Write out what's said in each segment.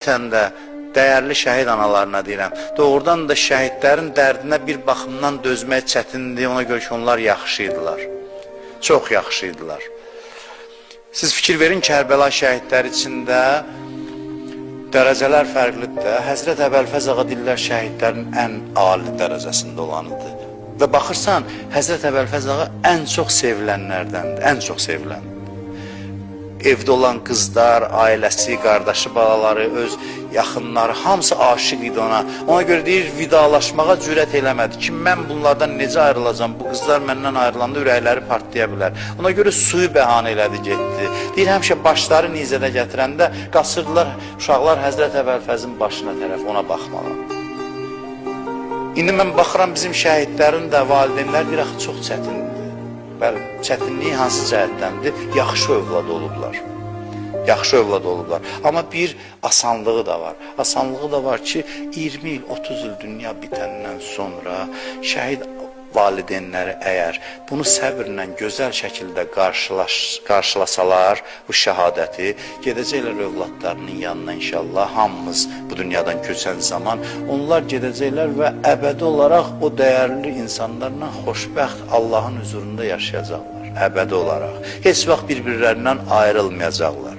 xüsusən də dəyərli şəhid analarına deyirəm. Doğrudan da şəhidlərin dərdinə bir baxımdan dözmək çətindir, ona görə ki, onlar yaxşı idilər. Çox yaxşı idilər. Siz fikir verin, Kərbəla şəhidləri içində dərəcələr fərqlidir. Həzrət Əbəlfəz ağa deyirlər şəhidlərin ən ali dərəcəsində olanıdır. Və baxırsan, Həzrət Əbəlfəz ağa ən çox sevilənlərdəndir, ən çox sevilən. Evdə olan qızlar, ailəsi, qardaşı, balaları, öz yaxınları, hamısı aşiq idi ona. Ona görə deyir, vidalaşmağa cürət eləmədi ki, mən bunlardan necə ayrılacam, bu qızlar məndən ayrılanda ürəkləri partlaya bilər. Ona görə suyu bəhanə elədi, getdi. Deyir, həmişə başları nizədə gətirəndə qaçırdılar uşaqlar Həzrət Əbəlfəzin başına tərəf, ona baxmağa. İndi mən baxıram, bizim şəhidlərin də valideynlər deyir, axı, çox çətindir. Bəli, çətinliyi hansı cəhətdəndir? Yaxşı övlad olublar. Yaxşı övlad olublar. Amma bir asanlığı da var. Asanlığı da var ki, 20 il, 30 il dünya bitəndən sonra şəhid valideynləri əgər bunu səbirlə, gözəl şəkildə qarşılasalar, bu şəhadəti, gedəcəklər övladlarının yanına inşallah, hamımız bu dünyadan köçən zaman, onlar gedəcəklər və əbədi olaraq o dəyərli insanlarla xoşbəxt Allahın huzurunda yaşayacaqlar, əbədi olaraq. Heç vaxt bir-birlərindən ayrılmayacaqlar.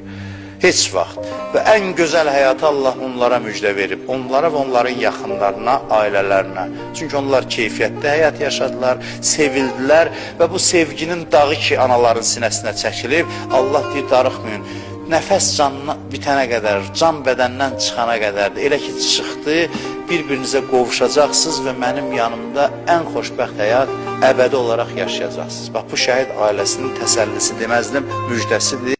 Heç vaxt. Və ən gözəl həyatı Allah onlara müjdə verib. Onlara və onların yaxınlarına, ailələrinə. Çünki onlar keyfiyyətli həyat yaşadılar, sevildilər və bu sevginin dağı ki, anaların sinəsinə çəkilib, Allah deyir, darıxmayın. Nəfəs canına bitənə qədər, can bədəndən çıxana qədərdir. Elə ki, çıxdı, bir-birinizə qovuşacaqsınız və mənim yanımda ən xoşbəxt həyat əbədi olaraq yaşayacaqsınız. Bax, bu şəhid ailəsinin təsəllisi deməzdim, müjdəsidir.